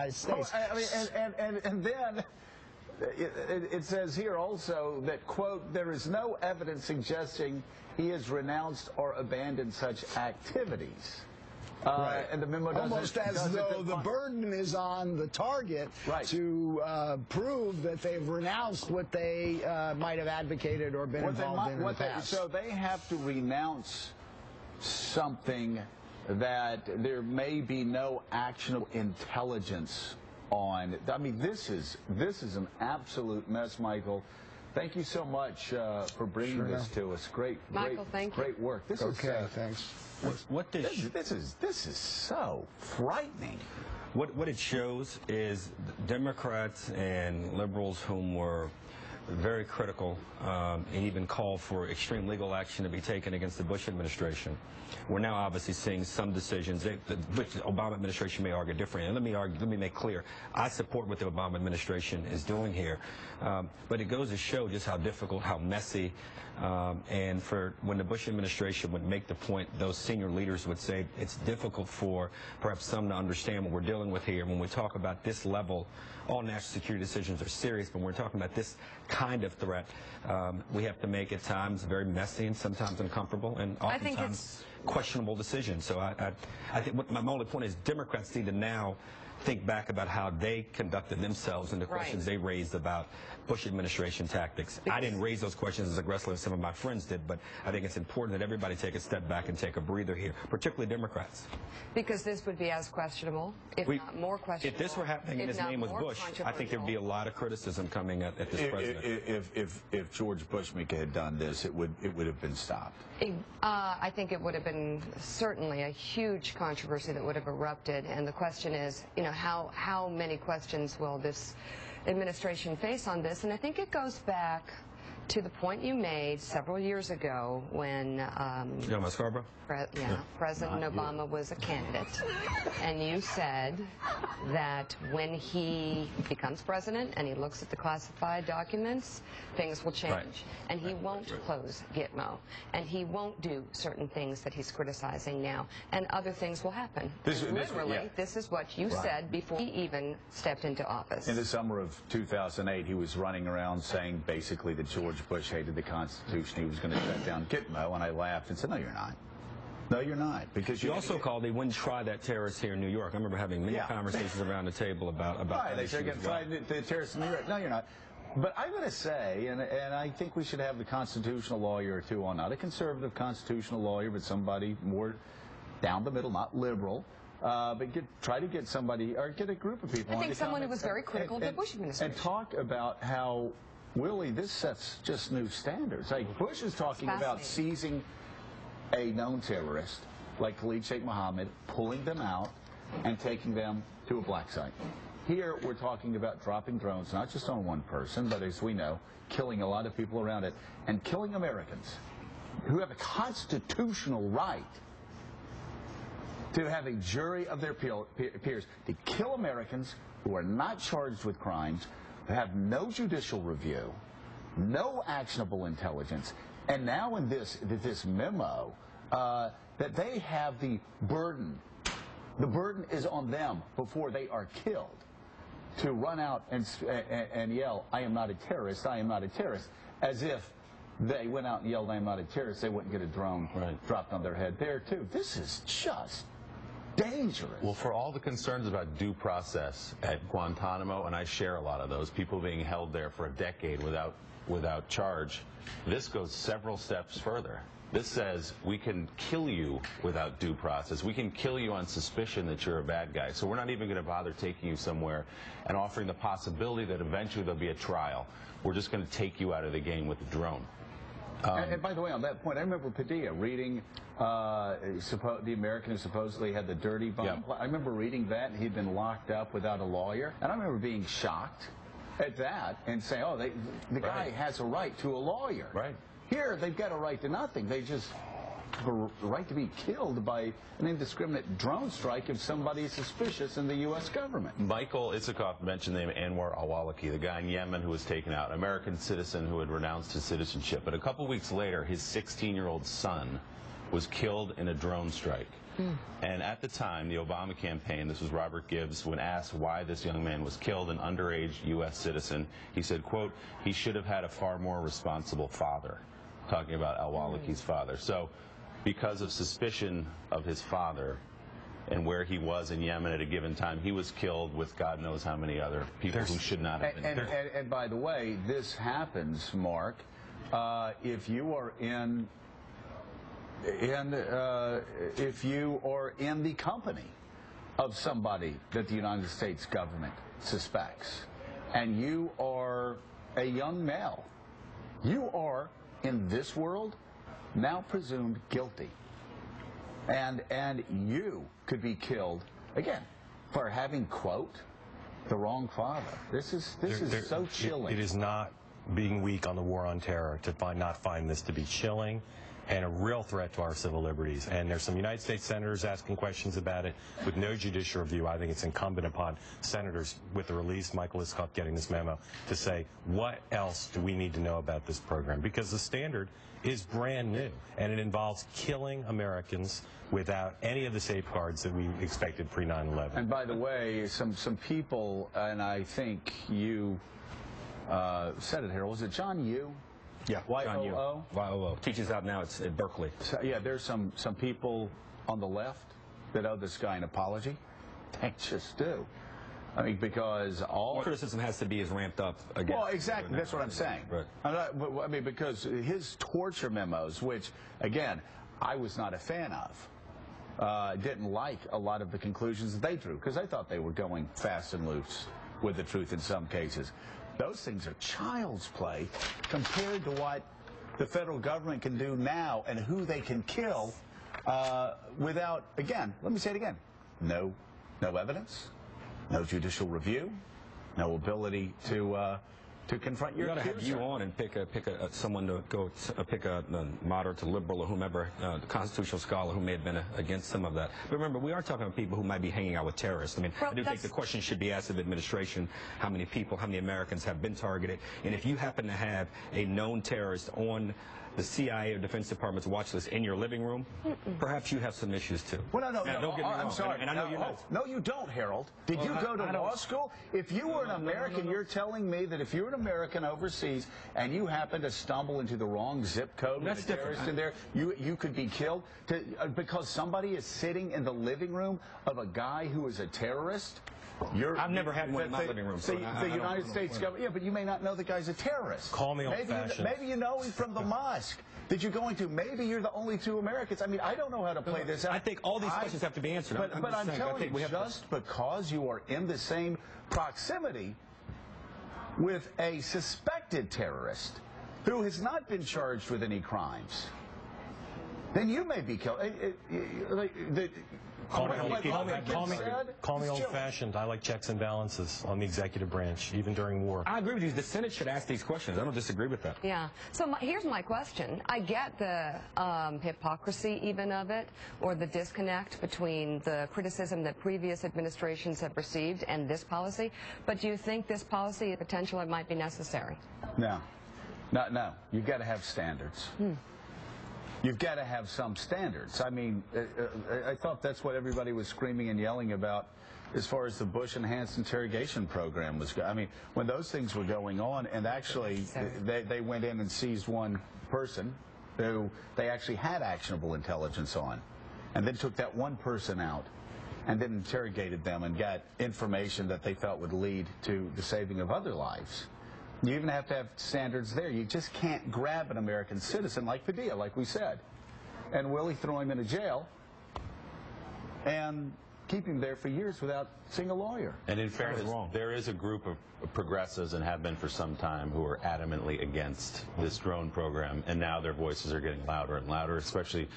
States. I mean, and then it says here also that, quote, there is no evidence suggesting he has renounced or abandoned such activities. Right. And the memo almost as though the burden is on the target to prove that they've renounced what they might have advocated or been involved in the past. So they have to renounce something that there may be no actionable intelligence on. I mean, this is an absolute mess, Michael. Thank you so much for bringing this to us. Great work. This thanks. This is so frightening. What it shows is Democrats and liberals whom were very critical and even called for extreme legal action to be taken against the Bush administration. We're now obviously seeing some decisions. The Obama administration may argue differently. And let me make clear, I support what the Obama administration is doing here. But it goes to show just how difficult, how messy, and for when the Bush administration would make the point, those senior leaders would say it's difficult for perhaps some to understand what we're dealing with here. When we talk about this level, all national security decisions are serious, but when we're talking about this kind of threat, we have to make at times very messy and sometimes uncomfortable and oftentimes questionable decisions. So I think my only point is Democrats need to now think back about how they conducted themselves and the questions they raised about Bush administration tactics. I didn't raise those questions as aggressively as some of my friends did, but I think it's important that everybody take a step back and take a breather here, particularly Democrats. Because this would be as questionable, if not more questionable. If this were happening and his name was Bush, I think there'd be a lot of criticism coming at this president. If George Bush had done this, it would have been stopped. I think it would have been certainly a huge controversy that would have erupted, and the question is, you know, how many questions will this administration face on this? And I think it goes back to the point you made several years ago when Joe Scarborough? President Obama was a candidate, and you said that when he becomes president and he looks at the classified documents, things will change, and he won't close Gitmo, and he won't do certain things that he's criticizing now, and other things will happen. This is what you said before he even stepped into office. In the summer of 2008, he was running around saying basically that George Bush hated the Constitution. He was going to shut down Gitmo, and I laughed and said, no, you're not. No, you're not. Because you also called they wouldn't try that terrorist here in New York. I remember having many conversations around the table about that. They said, try the terrorists in New York. No, you're not. But I'm going to say, and I think we should have the constitutional lawyer or two on, not a conservative constitutional lawyer, but somebody more down the middle, not liberal, but try to get somebody, or get a group of people. I think someone who was very critical of the Bush administration. And talk about how, Willie, this sets just new standards. Like Bush is talking about seizing a known terrorist, like Khalid Sheikh Mohammed, pulling them out and taking them to a black site. Here we're talking about dropping drones, not just on one person, but as we know, killing a lot of people around it, and killing Americans who have a constitutional right to have a jury of their peers, to kill Americans who are not charged with crimes, who have no judicial review, no actionable intelligence, and now in this memo, that they have the burden. The burden is on them before they are killed to run out and yell, I am not a terrorist, I am not a terrorist. As if they went out and yelled, I am not a terrorist, they wouldn't get a drone dropped on their head there, too. This is just dangerous. Well, for all the concerns about due process at Guantanamo, and I share a lot of those, people being held there for a decade without charge, this goes several steps further. This says we can kill you without due process. We can kill you on suspicion that you're a bad guy. So we're not even going to bother taking you somewhere and offering the possibility that eventually there'll be a trial. We're just going to take you out of the game with the drone. And by the way, on that point, I remember Padilla reading the American who supposedly had the dirty bomb. I remember reading that, and he'd been locked up without a lawyer. And I remember being shocked at that and saying, oh, the guy has a right to a lawyer. Right. Here, they've got a right to nothing. They just have a right to be killed by an indiscriminate drone strike if somebody is suspicious in the U.S. government. Michael Isikoff mentioned the name Anwar al-Awlaki, the guy in Yemen who was taken out, American citizen who had renounced his citizenship. But a couple weeks later, his 16-year-old son was killed in a drone strike. And at the time, the Obama campaign, this was Robert Gibbs, when asked why this young man was killed, an underage U.S. citizen, he said, quote, he should have had a far more responsible father, talking about al-Awlaki's father. So because of suspicion of his father and where he was in Yemen at a given time, he was killed with God knows how many other people who should not have been killed. And by the way, this happens, Mark, if you are if you are in the company of somebody that the United States government suspects, and you are a young male, you are, in this world, now presumed guilty. And you could be killed, again, for having, quote, the wrong father. This is so chilling. It is not being weak on the war on terror to not find this to be chilling and a real threat to our civil liberties. And there's some United States senators asking questions about it with no judicial review. I think it's incumbent upon senators, with the release, Michael Isikoff getting this memo, to say, what else do we need to know about this program? Because the standard is brand new, and it involves killing Americans without any of the safeguards that we expected pre-9/11. And by the way, some people, and I think you said it here, was it John Yoo? Yeah, John Yoo. Y-O-O? Y-O-O. Teaches out now at Berkeley. So, yeah, there's some people on the left that owe this guy an apology. They just do. I mean, because all criticism has to be as ramped up again. Well, exactly. That's what I'm saying. Right. I mean, because his torture memos, which, again, I was not a fan of, didn't like a lot of the conclusions that they drew, because I thought they were going fast and loose with the truth in some cases. Those things are child's play compared to what the federal government can do now and who they can kill without, again, let me say it again, no evidence, no judicial review, no ability to confront your accuser. You got to have you on and pick someone to go pick a moderate to liberal or whomever, constitutional scholar who may have been against some of that. But remember, we are talking about people who might be hanging out with terrorists. I mean, I do think the question should be asked of administration: how many people, how many Americans have been targeted? And if you happen to have a known terrorist on the CIA or Defense Department's watch list in your living room, perhaps you have some issues too. Well, no, don't get me wrong. I'm sorry. And I know you know. No, you don't, Harold. Did you go to law school? If you were an American, you're telling me that if you're an American overseas and you happen to stumble into the wrong zip code with a terrorist in there, you could be killed because somebody is sitting in the living room of a guy who is a terrorist? I've never had one in my living room. So the United States government, yeah, but you may not know the guy's a terrorist. Call me old-fashioned. Maybe you know him from the mosque that you're going to. Maybe you're the only two Americans. I mean, I don't know how to play this out. I think all these questions have to be answered. But I'm telling you, just because you are in the same proximity with a suspected terrorist who has not been charged with any crimes, then you may be killed. Call me old-fashioned. I like checks and balances on the executive branch, even during war. I agree with you. The Senate should ask these questions. I don't disagree with that. Yeah. So here's my question. I get the hypocrisy even of it, or the disconnect between the criticism that previous administrations have received and this policy, but do you think this policy potentially might be necessary? No. No. You've got to have standards. You've got to have some standards. I mean, I thought that's what everybody was screaming and yelling about as far as the Bush enhanced interrogation program was. I mean, when those things were going on, and actually they went in and seized one person who they actually had actionable intelligence on, and then took that one person out and then interrogated them and got information that they felt would lead to the saving of other lives. You even have to have standards there. You just can't grab an American citizen like Padilla, like we said, and Willie throw him in a jail and keep him there for years without seeing a lawyer. And in fairness, there is a group of progressives, and have been for some time, who are adamantly against this drone program, and now their voices are getting louder and louder, especially